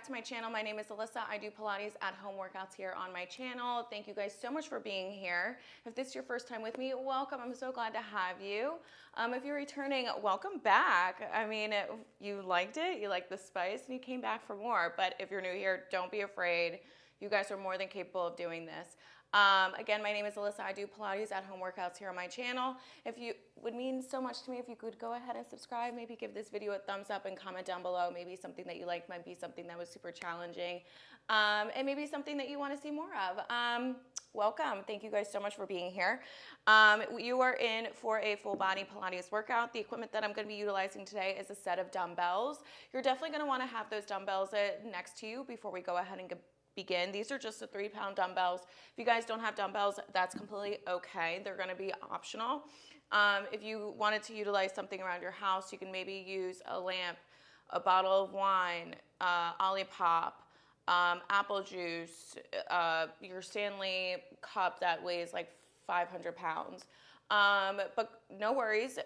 to my channel. My name is Alyssa. I do Pilates at home workouts here on my channel. Thank you guys so much for being here. If this is your first time with me, welcome. I'm so glad to have you. If you're returning, welcome back. I mean, you liked it, you liked the spice, and you came back for more. But if you're new here, don't be afraid. You guys are more than capable of doing this. Again, my name is Alyssa. I do Pilates at home workouts here on my channel. If you would mean so much to me if you could go ahead and subscribe, maybe give this video a thumbs up and comment down below. Maybe something that you liked, might be something that was super challenging, and maybe something that you want to see more of. Welcome. Thank you guys so much for being here. You are in for a full body Pilates workout. The equipment that I'm going to be utilizing today is a set of dumbbells. You're definitely going to want to have those dumbbells next to you before we go ahead and begin. These are just the 3-pound dumbbells. If you guys don't have dumbbells, that's completely okay. They're going to be optional. If you wanted to utilize something around your house, you can maybe use a lamp, a bottle of wine, Olipop, apple juice, your Stanley cup that weighs like 500 pounds. But no worries,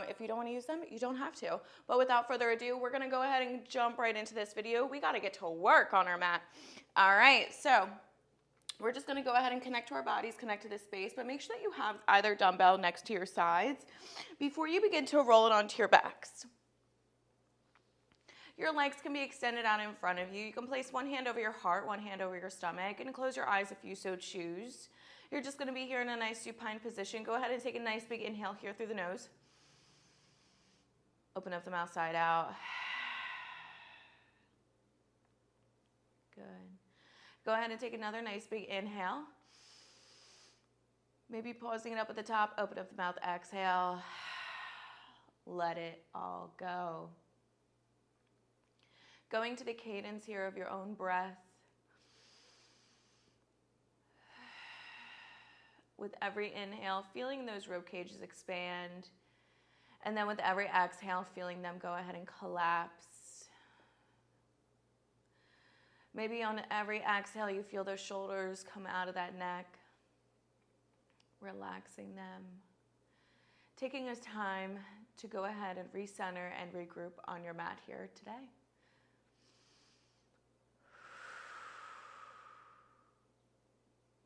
if you don't want to use them, you don't have to. But without further ado, we're going to go ahead and jump right into this video. We got to get to work on our mat. All right, so we're just going to go ahead and connect to our bodies, connect to this space, but make sure that you have either dumbbell next to your sides before you begin to roll it onto your backs. Your legs can be extended out in front of you. You can place one hand over your heart, one hand over your stomach, and close your eyes if you so choose. You're just going to be here in a nice supine position. Go ahead and take a nice big inhale here through the nose. Open up the mouth side out. Good. Go ahead and take another nice big inhale. Maybe pausing it up at the top. Open up the mouth, exhale. Let it all go. Going to the cadence here of your own breath. With every inhale, feeling those rib cages expand. And then with every exhale, feeling them go ahead and collapse. Maybe on every exhale, you feel those shoulders come out of that neck, relaxing them. Taking us time to go ahead and recenter and regroup on your mat here today.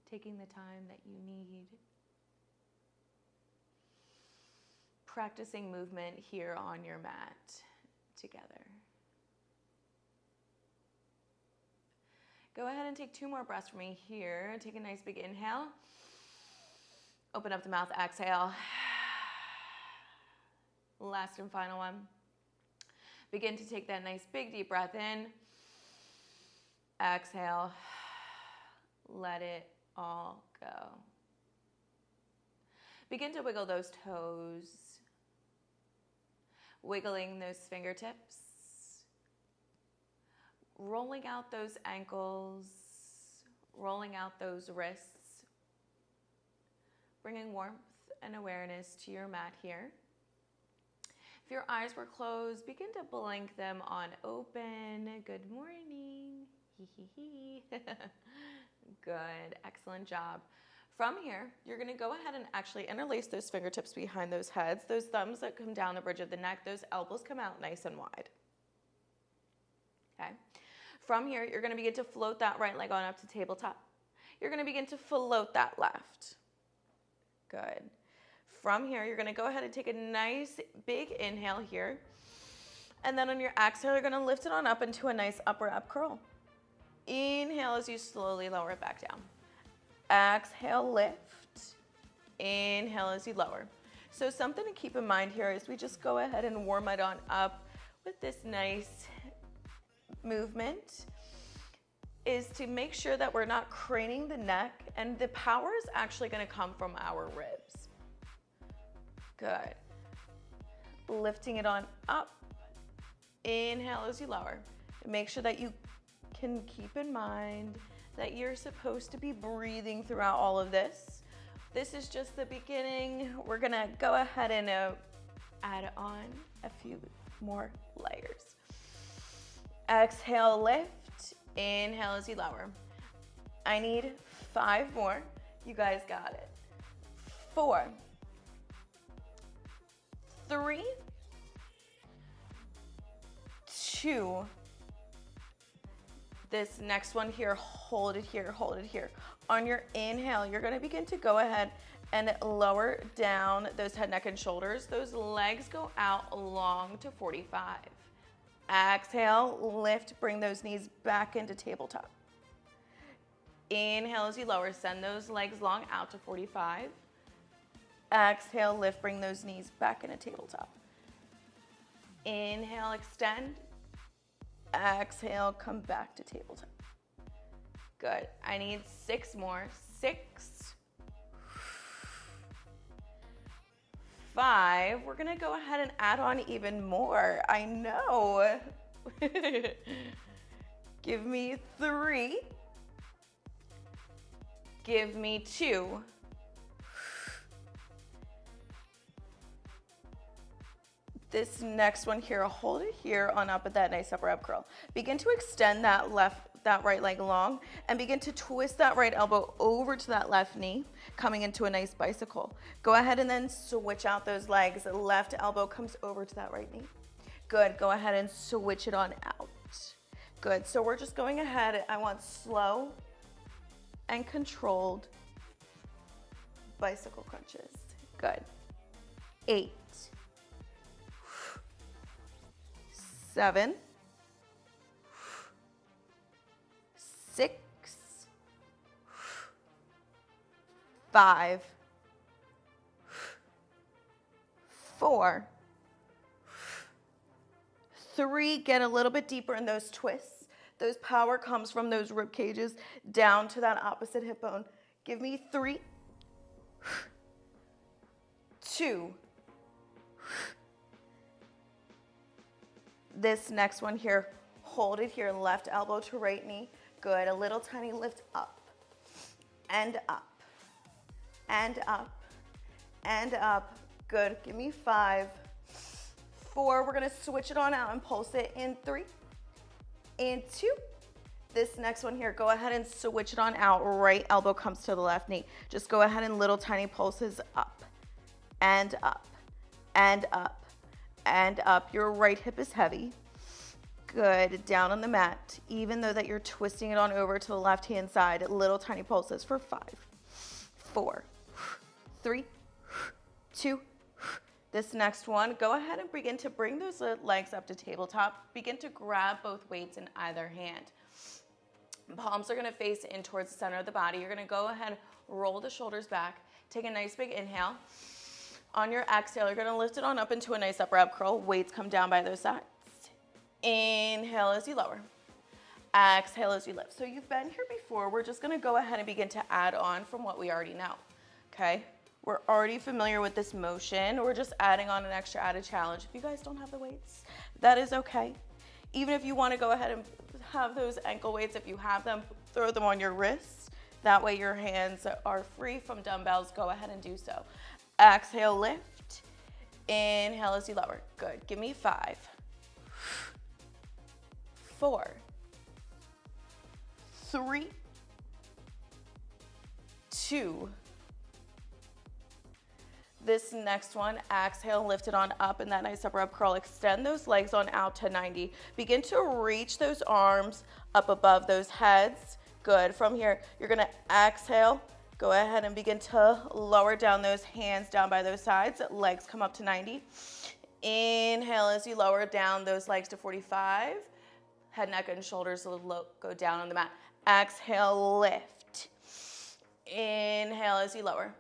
Taking the time that you need. Practicing movement here on your mat together. Go ahead and take 2 more breaths for me here. Take a nice big inhale. Open up the mouth, exhale. Last and final one. Begin to take that nice big deep breath in. Exhale. Let it all go. Begin to wiggle those toes. Wiggling those fingertips. Rolling out those ankles, rolling out those wrists, bringing warmth and awareness to your mat here. If your eyes were closed, begin to blink them on open. Good morning. Good, excellent job. From here, you're going to go ahead and actually interlace those fingertips behind those heads, those thumbs that come down the bridge of the neck, those elbows come out nice and wide. Okay. From here, you're going to begin to float that right leg on up to tabletop. You're going to begin to float that left. Good. From here, you're going to go ahead and take a nice big inhale here. And then on your exhale, you're going to lift it on up into a nice upper up curl. Inhale as you slowly lower it back down. Exhale, lift. Inhale as you lower. So something to keep in mind here is we just go ahead and warm it on up with this nice movement is to make sure that we're not craning the neck, and the power is actually going to come from our ribs. Good. Lifting it on up. Inhale as you lower. Make sure that you can keep in mind that you're supposed to be breathing throughout all of this. This is just the beginning. We're going to go ahead and add on a few more layers. Exhale, lift. Inhale as you lower. I need 5 more. You guys got it. 4, 3, 2, This next one here, hold it here, hold it here. On your inhale, you're gonna begin to go ahead and lower down those head, neck, and shoulders. Those legs go out long to 45. Exhale, lift, bring those knees back into tabletop. Inhale as you lower, send those legs long out to 45. Exhale, lift, bring those knees back into tabletop. Inhale, extend. Exhale, come back to tabletop. Good. I need 6 more. 6. 5. We're gonna go ahead and add on even more. I know. Give me 3. Give me 2. This next one here, hold it here on up at that nice upper ab curl. Begin to extend that right leg long and begin to twist that right elbow over to that left knee, coming into a nice bicycle. Go ahead and then switch out those legs. Left elbow comes over to that right knee. Good, go ahead and switch it on out. Good, so we're just going ahead. I want slow and controlled bicycle crunches. Good. 8. 7, 6, 5, 4, 3. Get a little bit deeper in those twists. Those power comes from those rib cages down to that opposite hip bone. Give me 3, 2. This next one here, hold it here, left elbow to right knee. Good, a little tiny lift up, and up, and up, and up. Good, give me 5, 4. We're gonna switch it on out and pulse it in 3, and 2. This next one here, go ahead and switch it on out. Right elbow comes to the left knee. Just go ahead and little tiny pulses up, and up, and up, and up. Your right hip is heavy. Good, down on the mat. Even though that you're twisting it on over to the left-hand side, little tiny pulses for 5, 4, 3, 2. This next one, go ahead and begin to bring those legs up to tabletop. Begin to grab both weights in either hand. Palms are gonna face in towards the center of the body. You're gonna go ahead, roll the shoulders back, take a nice big inhale. On your exhale, you're gonna lift it on up into a nice upper ab curl. Weights come down by those sides. Inhale as you lower. Exhale as you lift. So you've been here before. We're just gonna go ahead and begin to add on from what we already know, okay? We're already familiar with this motion. We're just adding on an extra added challenge. If you guys don't have the weights, that is okay. Even if you wanna go ahead and have those ankle weights, if you have them, throw them on your wrists. That way your hands are free from dumbbells. Go ahead and do so. Exhale, lift. Inhale as you lower. Good. Give me 5, 4, 3, 2. This next one, exhale, lift it on up in that nice upper ab curl. Extend those legs on out to 90. Begin to reach those arms up above those heads. Good. From here, you're gonna exhale. Go ahead and begin to lower down those hands down by those sides. Legs come up to 90. Inhale as you lower down those legs to 45. Head, neck, and shoulders will go down on the mat. Exhale, lift. Inhale as you lower.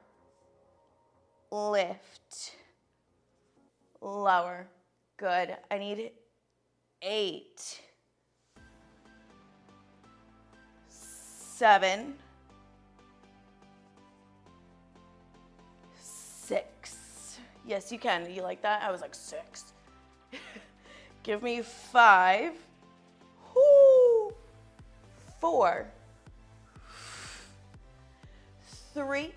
Lift. Lower. Good. I need 8, 7, 6. Yes, you can. You like that? I was like 6. Give me 5. Woo. 4, 3,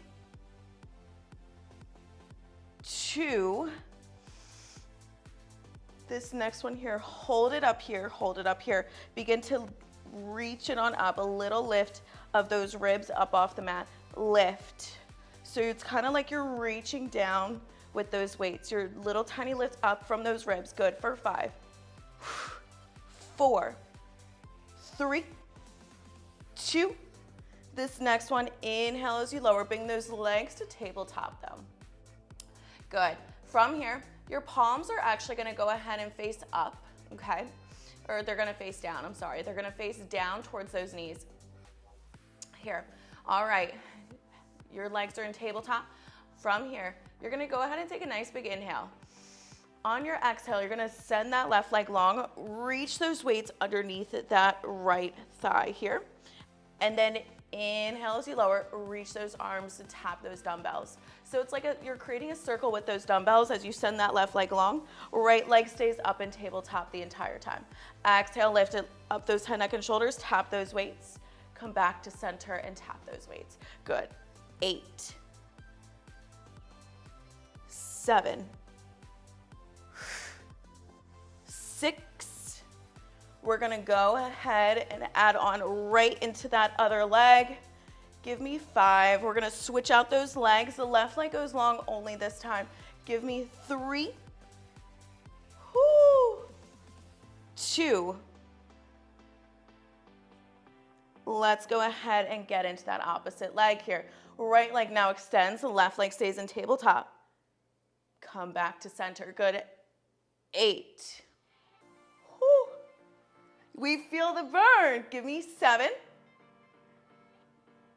2. This next one here, hold it up here, hold it up here. Begin to reach it on up, a little lift of those ribs up off the mat. Lift. So it's kind of like you're reaching down with those weights. Your little tiny lift up from those ribs. Good for 5, 4, 3, 2. This next one, inhale as you lower. Bring those legs to tabletop though. Good. From here, your palms are actually gonna go ahead and face up, okay? Or they're gonna face down, I'm sorry. They're gonna face down towards those knees. Here, all right. Your legs are in tabletop. From here, you're gonna go ahead and take a nice big inhale. On your exhale, you're gonna send that left leg long, reach those weights underneath that right thigh here. And then inhale as you lower, reach those arms to tap those dumbbells. So it's like you're creating a circle with those dumbbells as you send that left leg long. Right leg stays up in tabletop the entire time. Exhale, lift it up those head, neck, and shoulders, tap those weights. Come back to center and tap those weights. Good. 8, 7, 6. We're gonna go ahead and add on right into that other leg. Give me 5. We're gonna switch out those legs. The left leg goes long only this time. Give me 3, 2. Let's go ahead and get into that opposite leg here. Right leg now extends, the left leg stays in tabletop. Come back to center, good. 8. Whew. We feel the burn. Give me 7,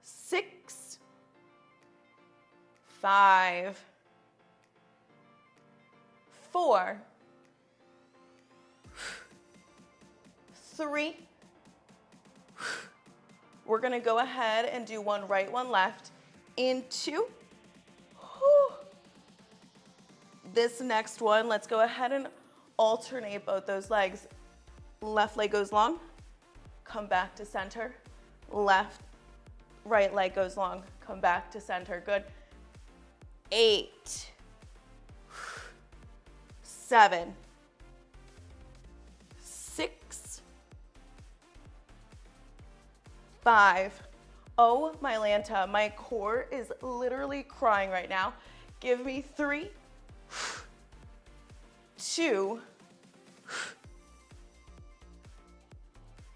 6, 5, 4, 3. We're gonna go ahead and do one right, one left. In 2. This next one, let's go ahead and alternate both those legs. Left leg goes long, come back to center. Right leg goes long, come back to center. Good. 8, 7, 6, 5. Oh my Lanta, my core is literally crying right now. Give me 3, 2.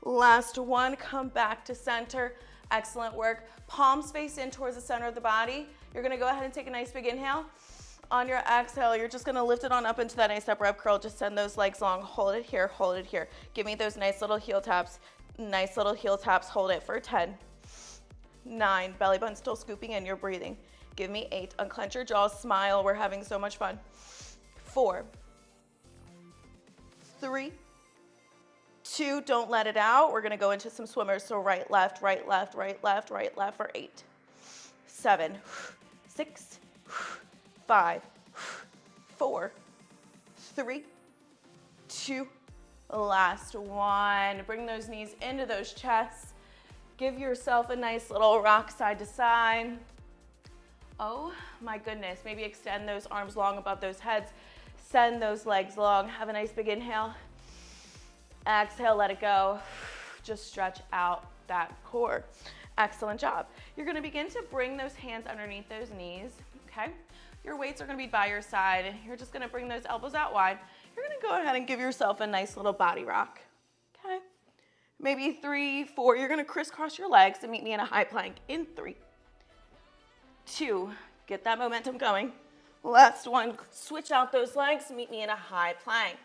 Last one, come back to center. Excellent work. Palms face in towards the center of the body. You're gonna go ahead and take a nice big inhale. On your exhale, you're just gonna lift it on up into that nice upper up curl. Just send those legs long. Hold it here, hold it here. Give me those nice little heel taps. Nice little heel taps. Hold it for 10, 9. Belly button still scooping in. You're breathing. Give me 8. Unclench your jaws. Smile. We're having so much fun. 4, 3, 2. Don't let it out. We're going to go into some swimmers. So right, left, right, left, right, left, right, left for 8, 7, 6, 5, 4, 3, 2. Last one. Bring those knees into those chests. Give yourself a nice little rock side to side. Oh my goodness. Maybe extend those arms long above those heads. Send those legs long. Have a nice big inhale. Exhale, let it go. Just stretch out that core. Excellent job. You're gonna begin to bring those hands underneath those knees, okay? Your weights are gonna be by your side. You're just gonna bring those elbows out wide. You're gonna go ahead and give yourself a nice little body rock, okay? Maybe 3, 4, you're gonna crisscross your legs and meet me in a high plank in 3, 2, get that momentum going. Last one, switch out those legs, meet me in a high plank.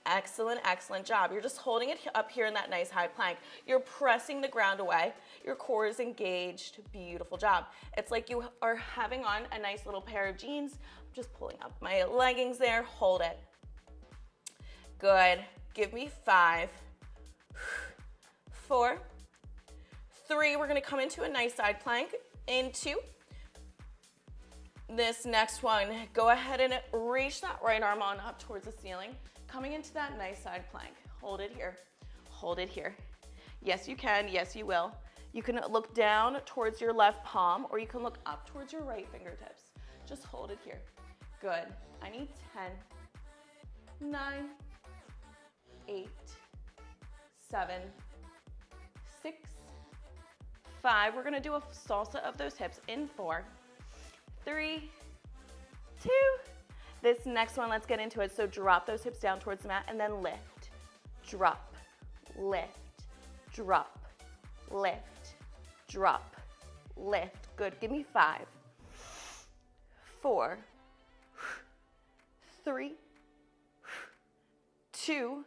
Excellent, excellent job. You're just holding it up here in that nice high plank. You're pressing the ground away. Your core is engaged. Beautiful job. It's like you are having on a nice little pair of jeans. I'm just pulling up my leggings there. Hold it. Good. Give me 5, 4, 3. We're going to come into a nice side plank. In 2. This next one, go ahead and reach that right arm on up towards the ceiling. Coming into that nice side plank. Hold it here. Hold it here. Yes, you can. Yes, you will. You can look down towards your left palm, or you can look up towards your right fingertips. Just hold it here. Good. I need 10, 9, 8, 7, 6, 5. We're going to do a salsa of those hips in 4, 3, 2. This next one, let's get into it. So drop those hips down towards the mat and then lift, drop, lift, drop, lift, drop, lift. Good, give me 5, 4, 3, 2.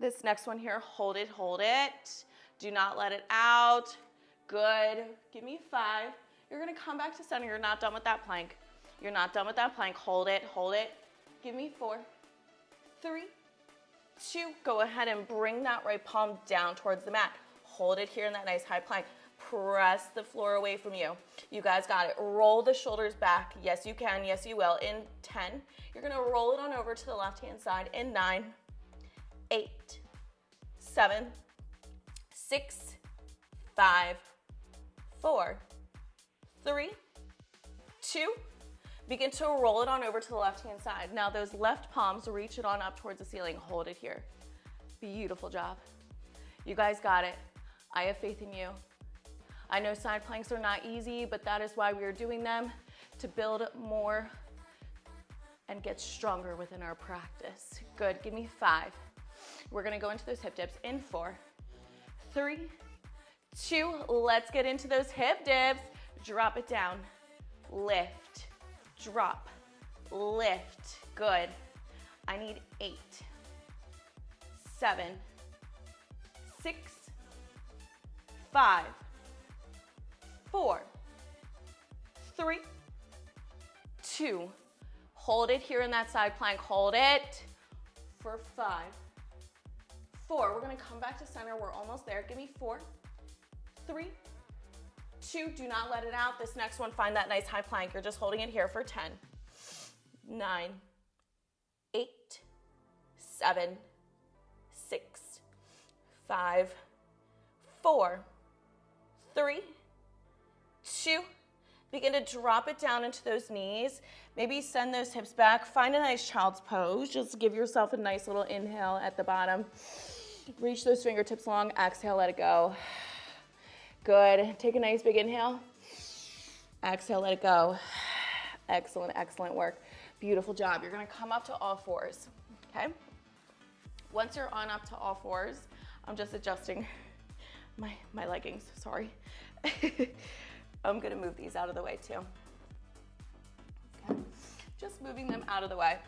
This next one here, hold it, hold it. Do not let it out. Good, give me 5. You're gonna come back to center. You're not done with that plank. You're not done with that plank. Hold it, hold it. Give me 4, 3, 2. Go ahead and bring that right palm down towards the mat. Hold it here in that nice high plank. Press the floor away from you. You guys got it. Roll the shoulders back. Yes, you can. Yes, you will. In 10, you're gonna roll it on over to the left-hand side. In 9, 8, 7, 6, 5, 4, 3, 2. Begin to roll it on over to the left-hand side. Now those left palms, reach it on up towards the ceiling. Hold it here. Beautiful job. You guys got it. I have faith in you. I know side planks are not easy, but that is why we are doing them, to build more and get stronger within our practice. Good, give me 5. We're gonna go into those hip dips in 4, 3, 2. Let's get into those hip dips. Drop it down, lift, drop, lift. Good. I need 8, 7, 6, 5, 4, 3, 2. Hold it here in that side plank. Hold it for 5, 4. We're gonna come back to center. We're almost there. Give me 4, 3, 2. Do not let it out. This next one, find that nice high plank. You're just holding it here for 10, 9, 8, 7, 6, 5, 4, 3, 2. Begin to drop it down into those knees. Maybe send those hips back. Find a nice child's pose. Just give yourself a nice little inhale at the bottom. Reach those fingertips long. Exhale, let it go. Good. Take a nice big inhale. Exhale, let it go. Excellent, excellent work. Beautiful job. You're gonna come up to all fours, okay? Once you're on up to all fours, I'm just adjusting my leggings, sorry. I'm gonna move these out of the way too. Okay, just moving them out of the way.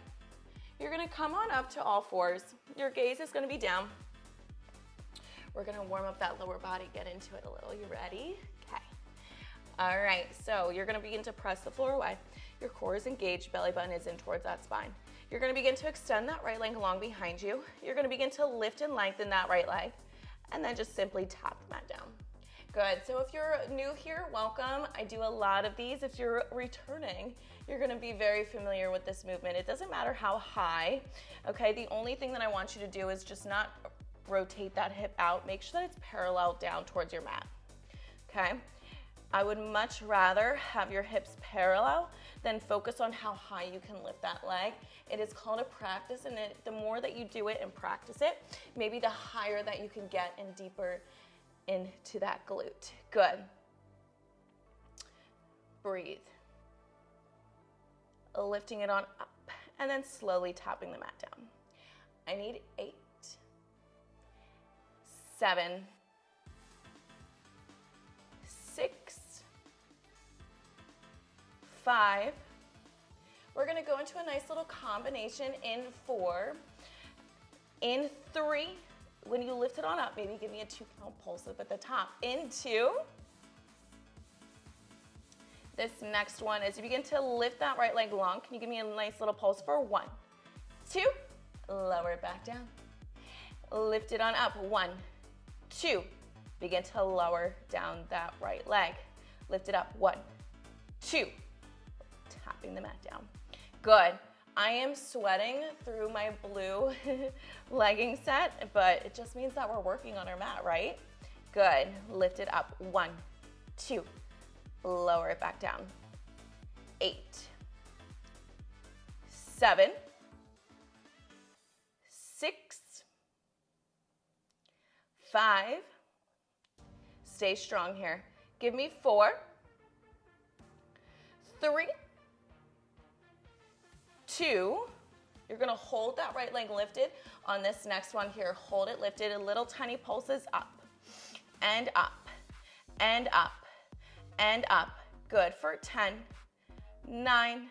You're gonna come on up to all fours. Your gaze is gonna be down. We're gonna warm up that lower body, get into it a little. You ready? Okay. All right, so you're gonna begin to press the floor away. Your core is engaged, belly button is in towards that spine. You're gonna begin to extend that right leg along behind you. You're gonna begin to lift and lengthen that right leg, and then just simply tap the mat down. Good, so if you're new here, welcome. I do a lot of these. If you're returning, you're gonna be very familiar with this movement. It doesn't matter how high, okay? The only thing that I want you to do is just not rotate that hip out. Make sure that it's parallel down towards your mat, okay? I would much rather have your hips parallel than focus on how high you can lift that leg. It is called a practice, and the more that you do it and practice it, maybe the higher that you can get and deeper into that glute. Good. Breathe. Lifting it on up and then slowly tapping the mat down. I need 8, 7, 6, 5. We're gonna go into a nice little combination in 4. In 3, when you lift it on up, maybe give me a 2-count pulse up at the top. In 2. This next one, as you begin to lift that right leg long, can you give me a nice little pulse for 1, 2, lower it back down. Lift it on up, 1, 2. Begin to lower down that right leg. Lift it up, 1, 2. Tapping the mat down. Good. I am sweating through my blue legging set, but it just means that we're working on our mat, right? Good. Lift it up. 1, 2. Lower it back down. 8, 7, 6, 5. Stay strong here. Give me 4, 3, 2. You're gonna hold that right leg lifted on this next one here. Hold it lifted, a little tiny pulses up and up and up, and up. Good for 10, 9,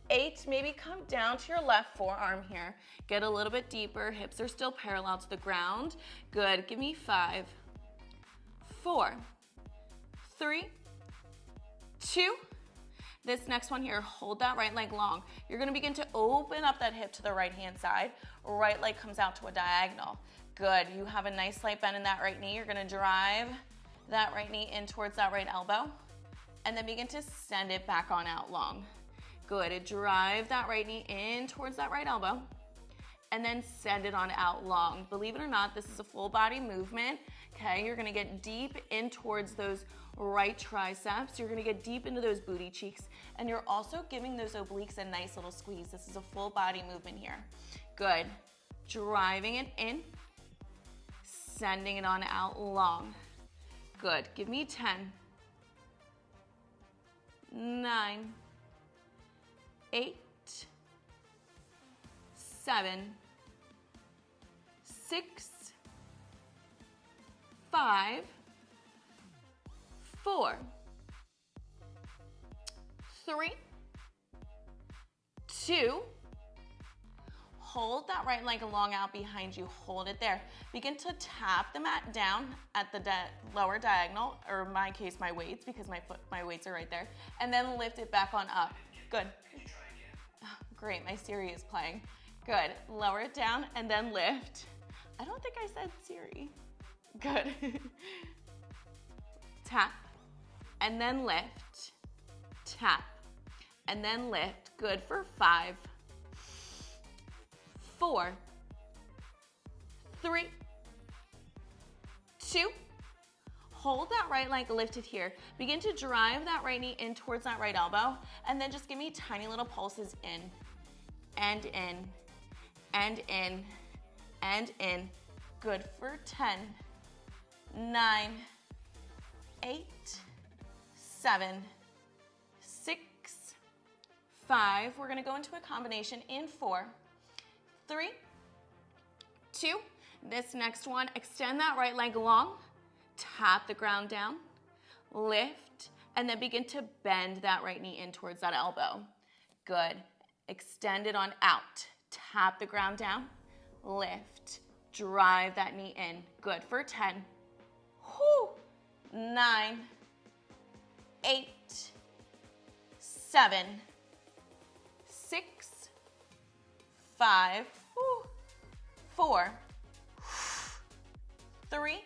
8, maybe come down to your left forearm here. Get a little bit deeper, hips are still parallel to the ground. Good, give me 5, 4, 3, 2. This next one here, hold that right leg long. You're gonna begin to open up that hip to the right-hand side. Right leg comes out to a diagonal. Good, you have a nice slight bend in that right knee. You're gonna drive that right knee in towards that right elbow, and then begin to send it back on out long. Good, drive that right knee in towards that right elbow, and then send it on out long. Believe it or not, this is a full body movement, okay? You're gonna get deep in towards those right triceps. You're gonna get deep into those booty cheeks, and you're also giving those obliques a nice little squeeze. This is a full body movement here. Good, driving it in, sending it on out long. Good, give me 10, 9, 8, 7, 6, 5, 4, 3, 2, hold that right leg long out behind you, hold it there. Begin to tap the mat down at the lower diagonal, or in my case, my weights, because my weights are right there, and then lift it back on up. Good. Oh, great, my Siri is playing. Good, lower it down and then lift. I don't think I said Siri. Good. Tap, and then lift. Tap, and then lift. Good for 5, 4, 3, 2. Hold that right leg lifted here. Begin to drive that right knee in towards that right elbow, and then just give me tiny little pulses in, and in, and in, and in. Good for 10, 9, 8, 7, 6, 5. We're gonna go into a combination in 4, 3, 2. This next one, extend that right leg long, tap the ground down, lift, and then begin to bend that right knee in towards that elbow. Good. Extend it on out. Tap the ground down, lift, drive that knee in. Good for 10, 9, 8, 7, 6, 5, 4, 3,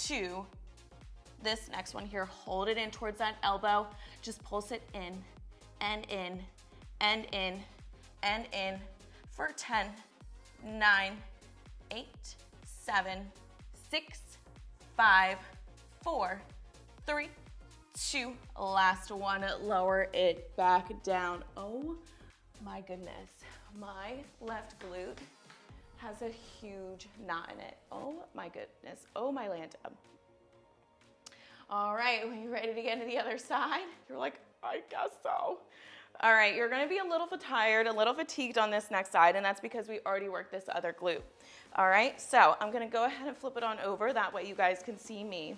2. This next one here, hold it in towards that elbow. Just pulse it in and in and in and in for 10, 9, 8, 7, 6, 5, 4, 3, 2. Last one, lower it back down. Oh my goodness, my left glute has a huge knot in it. Oh my goodness, oh my lanta. All right, are you ready to get to the other side? You're like, I guess so. All right, you're gonna be a little tired, a little fatigued on this next side, and that's because we already worked this other glute. All right, so I'm gonna go ahead and flip it on over, that way you guys can see me.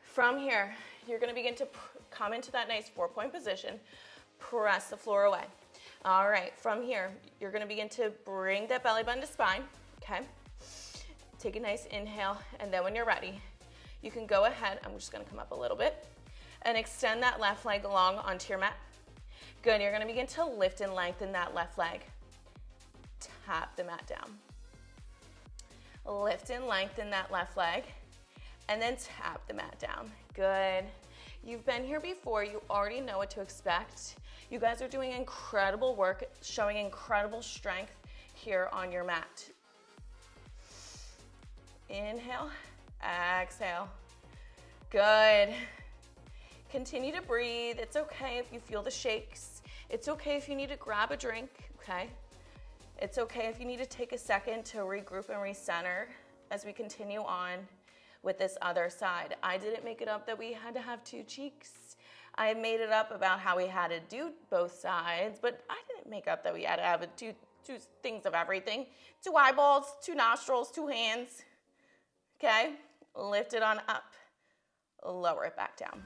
From here, you're gonna begin to come into that nice 4-point position, press the floor away. All right, from here, you're gonna begin to bring that belly button to spine, okay? Take a nice inhale, and then when you're ready, you can go ahead, I'm just gonna come up a little bit, and extend that left leg long onto your mat. Good, you're gonna begin to lift and lengthen that left leg. Tap the mat down. Lift and lengthen that left leg, and then tap the mat down. Good. You've been here before, you already know what to expect. You guys are doing incredible work, showing incredible strength here on your mat. Inhale, exhale. Good. Continue to breathe. It's okay if you feel the shakes. It's okay if you need to grab a drink, okay? It's okay if you need to take a second to regroup and recenter as we continue on with this other side. I didn't make it up that we had to have 2 cheeks. I made it up about how we had to do both sides, but I didn't make up that we had to have two things of everything. 2 eyeballs, 2 nostrils, 2 hands, okay? lift it on up, lower it back down.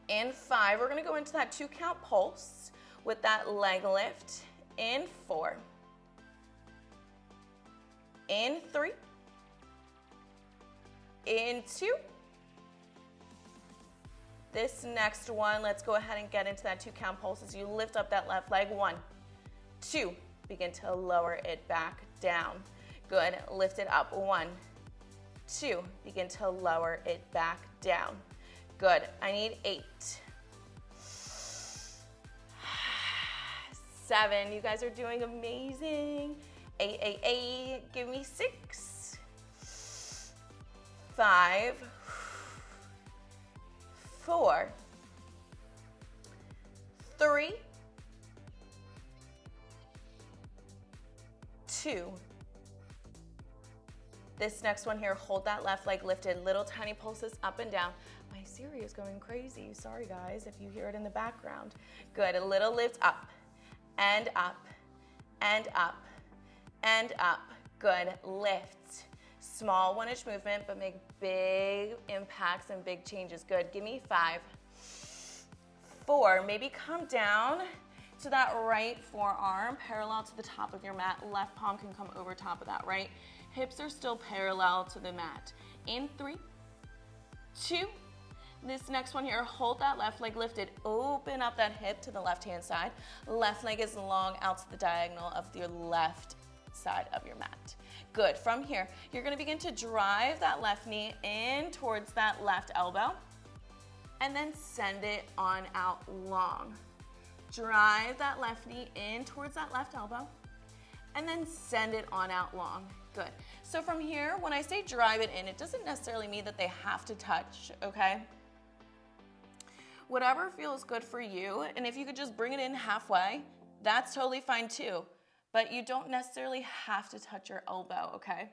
In 5, we're gonna go into that 2-count pulse with that leg lift. In 4, in 3, in 2. This next one, let's go ahead and get into that 2-count pulse as you lift up that left leg. 1, 2, begin to lower it back down. Good, lift it up. 1, 2, begin to lower it back down. Good, I need 8. 7, you guys are doing amazing. 8, 8, 8, give me 6. 5, 4, 3, 2. This next one here, hold that left leg lifted, little tiny pulses up and down. My Siri is going crazy. Sorry guys if you hear it in the background. Good, a little lift up and up and up and up. Good, lift. Small 1-inch movement, but make big impacts and big changes. Good, give me 5, 4, maybe come down to that right forearm, parallel to the top of your mat. Left palm can come over top of that, right? Hips are still parallel to the mat. In 3, 2, this next one here, hold that left leg lifted. Open up that hip to the left-hand side. Left leg is long out to the diagonal of your left side of your mat. Good, from here, you're gonna begin to drive that left knee in towards that left elbow and then send it on out long. Drive that left knee in towards that left elbow and then send it on out long. Good. So from here, when I say drive it in, it doesn't necessarily mean that they have to touch, okay? Whatever feels good for you, and if you could just bring it in halfway, that's totally fine too. But you don't necessarily have to touch your elbow, okay?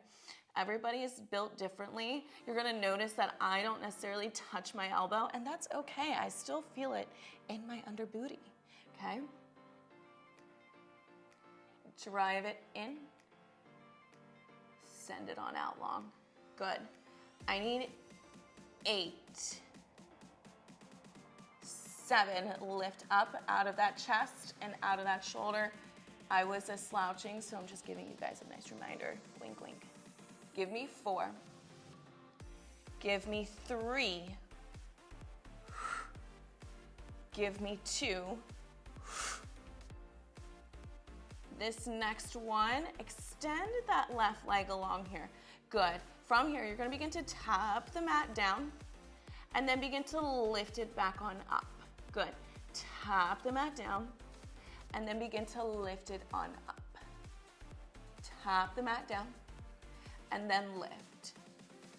Everybody is built differently. You're gonna notice that I don't necessarily touch my elbow, and that's okay. I still feel it in my under booty, okay? Drive it in. Send it on out long. Good. I need 8, 7, lift up out of that chest and out of that shoulder. I was a slouching, so I'm just giving you guys a nice reminder. Wink, wink. Give me 4. Give me 3. Give me 2. This next one, extend that left leg along here. Good. From here, you're gonna begin to tap the mat down and then begin to lift it back on up. Good. Tap the mat down and then begin to lift it on up. Tap the mat down and then lift.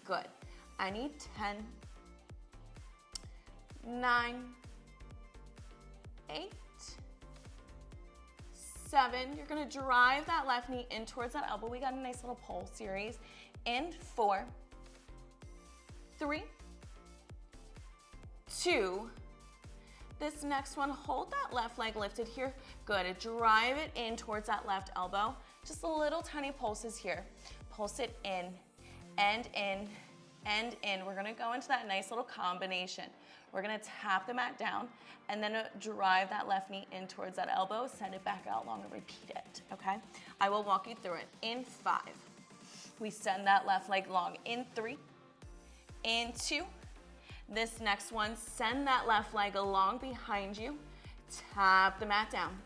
Good. I need 10, 9, 8, 7. You're gonna drive that left knee in towards that elbow. We got a nice little pole series. In 4, 3, 2. This next one, hold that left leg lifted here. Good, drive it in towards that left elbow. Just a little tiny pulses here. Pulse it in, and in, and in. We're gonna go into that nice little combination. We're gonna tap the mat down and then drive that left knee in towards that elbow, send it back out long and repeat it, okay? I will walk you through it. In 5, we send that left leg long. In 3, in 2, this next one, send that left leg along behind you, tap the mat down,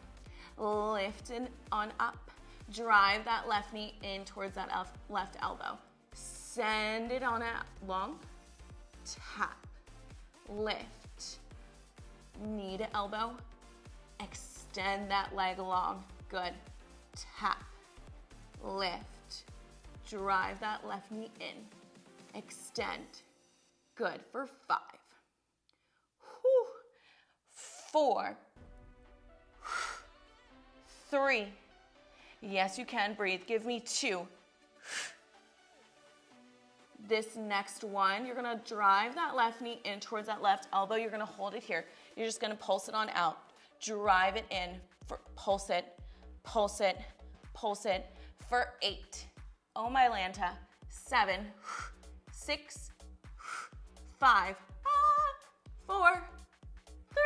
lift it on up, drive that left knee in towards that left elbow, send it on out long, tap, lift, knee to elbow, extend that leg along, good, tap, lift, drive that left knee in, extend, good, for 5, 4, 3, yes you can, breathe, give me 2. This next one, you're gonna drive that left knee in towards that left elbow. You're gonna hold it here. You're just gonna pulse it on out. Drive it in, pulse it, pulse it, pulse it for 8. Oh my Lanta, 7, 6, 5, 4, 3,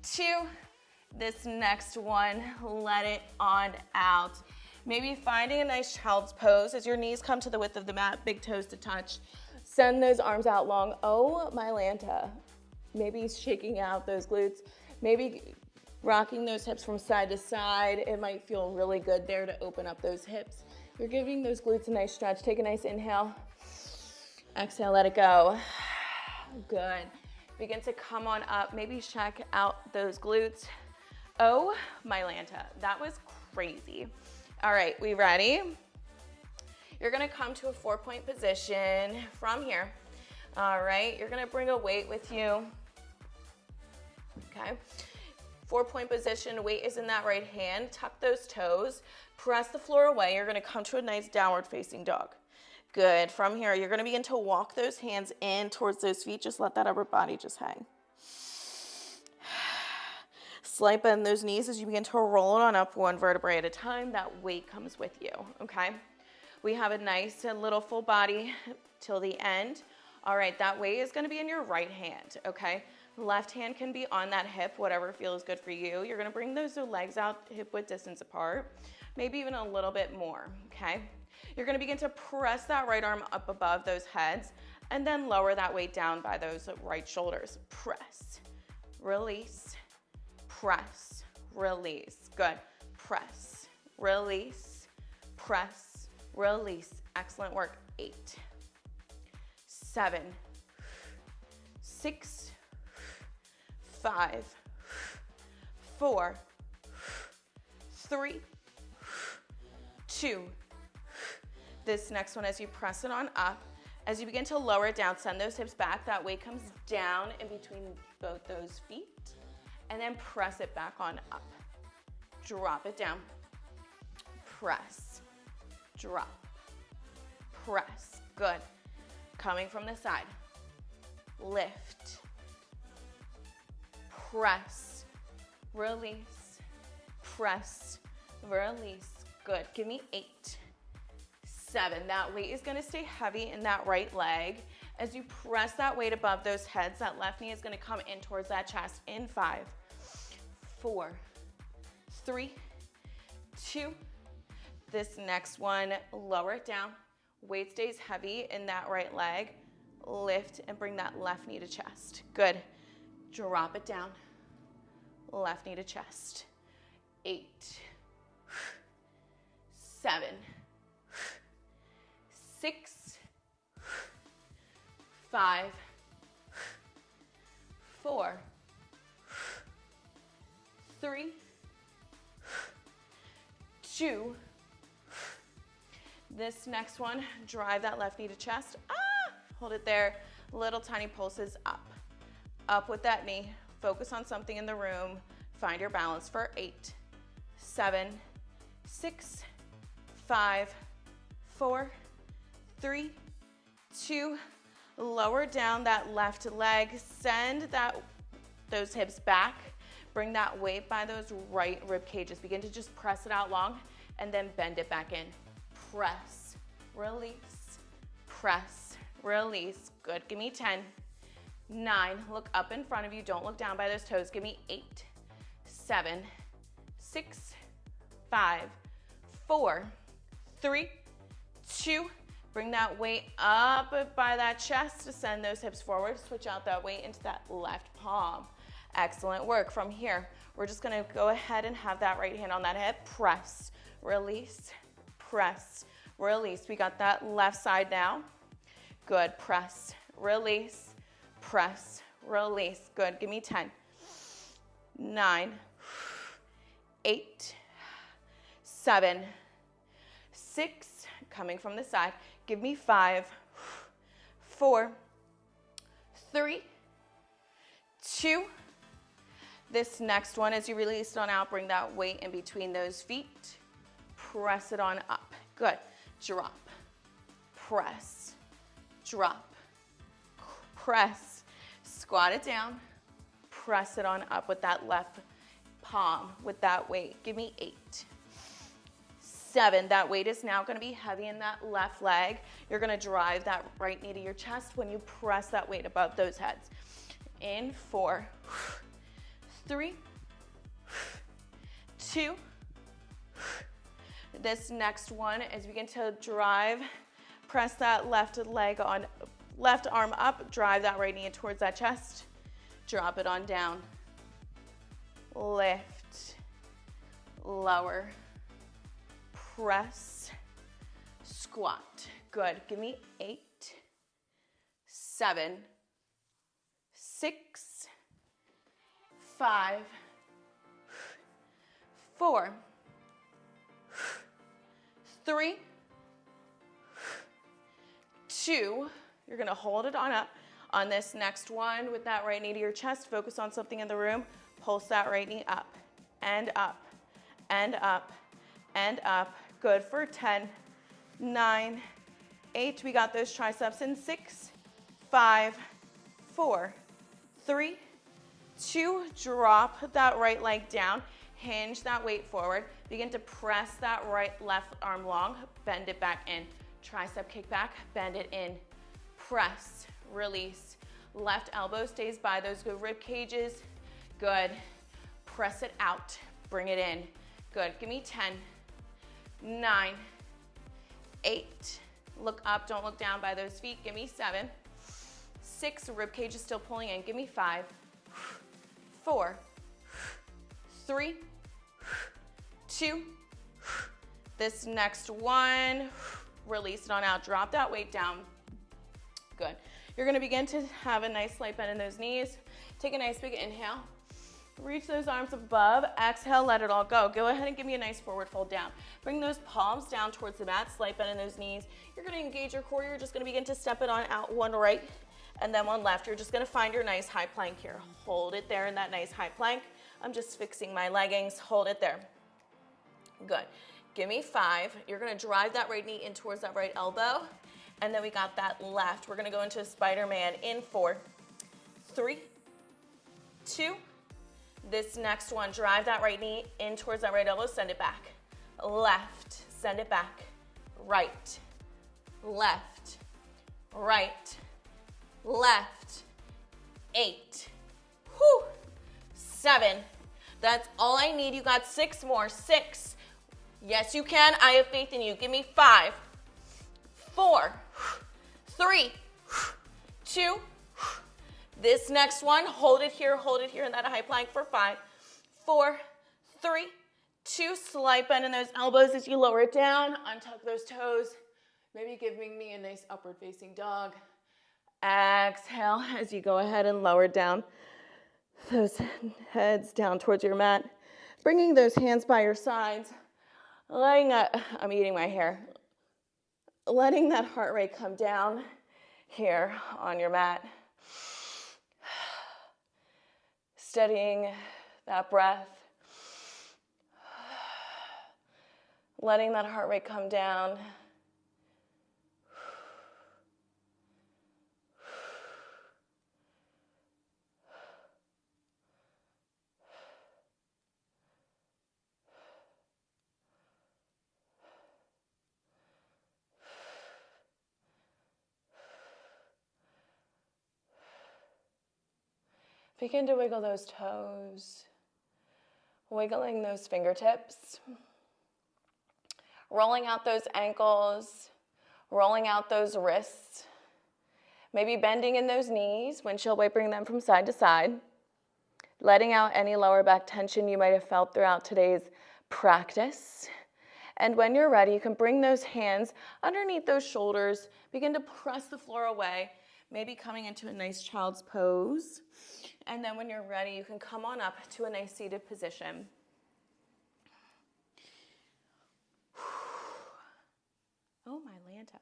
2. This next one, let it on out. Maybe finding a nice child's pose as your knees come to the width of the mat, big toes to touch. Send those arms out long. Oh, my Lanta. Maybe shaking out those glutes. Maybe rocking those hips from side to side. It might feel really good there to open up those hips. You're giving those glutes a nice stretch. Take a nice inhale. Exhale, let it go. Good. Begin to come on up. Maybe check out those glutes. Oh, my Lanta. That was crazy. All right, we ready? You're gonna come to a 4-point position from here. All right, you're gonna bring a weight with you. Okay, 4-point position, weight is in that right hand. Tuck those toes, press the floor away. You're gonna come to a nice downward facing dog. Good, from here, you're gonna begin to walk those hands in towards those feet. Just let that upper body just hang. Slight bend those knees as you begin to roll it on up one vertebrae at a time. That weight comes with you, okay? We have a nice little full body till the end. All right, that weight is gonna be in your right hand, okay? Left hand can be on that hip, whatever feels good for you. You're gonna bring those legs out hip-width distance apart, maybe even a little bit more, okay? You're gonna begin to press that right arm up above those heads and then lower that weight down by those right shoulders. Press, release, press, release. Good. Press, release, press, release. Excellent work. 8, 7, 6, 5, 4, 3, 2. This next one, as you press it on up, as you begin to lower it down, send those hips back. That weight comes down in between both those feet. And then press it back on up. Drop it down. Press, drop, press. Good. Coming from the side. Lift, press, release, press, release. Good. Give me 8, 7. That weight is going to stay heavy in that right leg. As you press that weight above those heads, that left knee is going to come in towards that chest in 5, 4, 3, 2. This next one, lower it down. Weight stays heavy in that right leg. Lift and bring that left knee to chest. Good. Drop it down. Left knee to chest. 8, 7, 6, 5, 4, 3, 2. This next one, drive that left knee to chest. Hold it there. Little tiny pulses up. Up with that knee. Focus on something in the room. Find your balance for 8, 7, 6, 5, 4, 3, 2. Lower down that left leg. Send those hips back. Bring that weight by those right rib cages. Begin to just press it out long and then bend it back in. Press, release, press, release. Good. Give me 10, 9. Look up in front of you. Don't look down by those toes. Give me 8, 7, 6, 5, 4, 3, 2. Bring that weight up by that chest to send those hips forward. Switch out that weight into that left palm. Excellent work. From here, we're just gonna go ahead and have that right hand on that hip. Press, release, press, release. We got that left side now. Good. Press, release, press, release. Good. Give me 10, 9, 8, 7, 6. Coming from the side. Give me 5, 4, 3, 2. This next one, as you release it on out, bring that weight in between those feet. Press it on up. Good. Drop, press, drop, press. Squat it down. Press it on up with that left palm with that weight. Give me 8, 7. That weight is now going to be heavy in that left leg. You're going to drive that right knee to your chest when you press that weight above those heads. In 4, 3, 2. This next one is begin to drive, press that left leg on, left arm up, drive that right knee towards that chest, drop it on down, lift, lower, press, squat. Good. Give me 8, 7, 6, 5, 4, 3, 2. You're going to hold it on up. On this next one, with that right knee to your chest, focus on something in the room. Pulse that right knee up and up and up and up. Good for 10, 9, 8. We got those triceps in 6, 5, 4, 3, 2. Drop that right leg down. Hinge that weight forward. Begin to press that left arm long. Bend it back in. Tricep kick back. Bend it in. Press. Release. Left elbow stays by those good rib cages. Good. Press it out. Bring it in. Good. Give me 10, 9, 8. Look up. Don't look down by those feet. Give me 7, 6. Rib cage is still pulling in. Give me 5, 4, 3, 2. This next one, release it on out. Drop that weight down. Good. You're going to begin to have a nice slight bend in those knees. Take a nice big inhale. Reach those arms above. Exhale, let it all go. Go ahead and give me a nice forward fold down. Bring those palms down towards the mat. Slight bend in those knees. You're going to engage your core. You're just going to begin to step it on out. One right and then one left. You're just going to find your nice high plank here. Hold it there in that nice high plank. I'm just fixing my leggings. Hold it there. Good. Give me 5. You're going to drive that right knee in towards that right elbow. And then we got that left. We're going to go into a Spider-Man in 4, 3, 2. This next one, drive that right knee in towards that right elbow. Send it back. Left. Send it back. Right. Left. Right. Left. 8. Whew. 7. That's all I need. You got 6 more. 6. Yes, you can. I have faith in you. Give me 5, 4, 3, 2. This next one, hold it here in that high plank for 5, 4, 3, 2. Slight bend in those elbows as you lower it down. Untuck those toes. Maybe giving me a nice upward facing dog. Exhale as you go ahead and lower down those heads down towards your mat. Bringing those hands by your sides. Letting that, I'm eating my hair. Letting that heart rate come down here on your mat. Steadying that breath. Letting that heart rate come down. Begin to wiggle those toes, wiggling those fingertips, rolling out those ankles, rolling out those wrists, maybe bending in those knees, windshield wiping them from side to side, letting out any lower back tension you might have felt throughout today's practice. And when you're ready, you can bring those hands underneath those shoulders, begin to press the floor away, maybe coming into a nice child's pose. And then when you're ready, you can come on up to a nice seated position. Oh, my Lanta.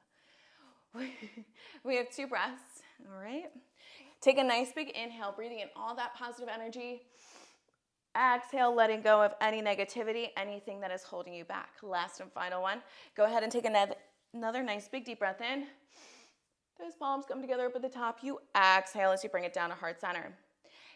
We have 2 breaths, all right? Take a nice big inhale, breathing in all that positive energy. Exhale, letting go of any negativity, anything that is holding you back. Last and final one. Go ahead and take another nice big deep breath in. Those palms come together up at the top. You exhale as you bring it down to heart center.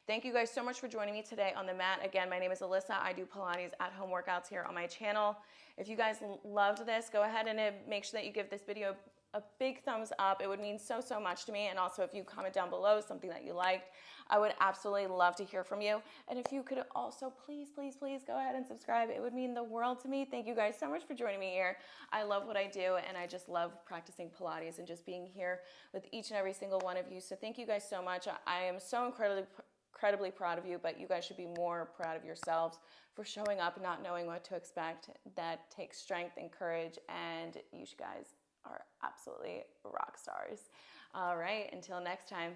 Thank you guys so much for joining me today on the mat. Again, my name is Alyssa. I do Pilates at home workouts here on my channel. If you guys loved this, go ahead and make sure that you give this video a big thumbs up. It would mean so, so much to me. And also if you comment down below something that you liked, I would absolutely love to hear from you. And if you could also please, please, please go ahead and subscribe. It would mean the world to me. Thank you guys so much for joining me here. I love what I do, and I just love practicing Pilates and just being here with each and every single one of you. So thank you guys so much. I am so incredibly proud of you, but you guys should be more proud of yourselves for showing up and not knowing what to expect. That takes strength and courage, and you guys are absolutely rock stars. All right, until next time.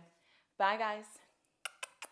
Bye, guys.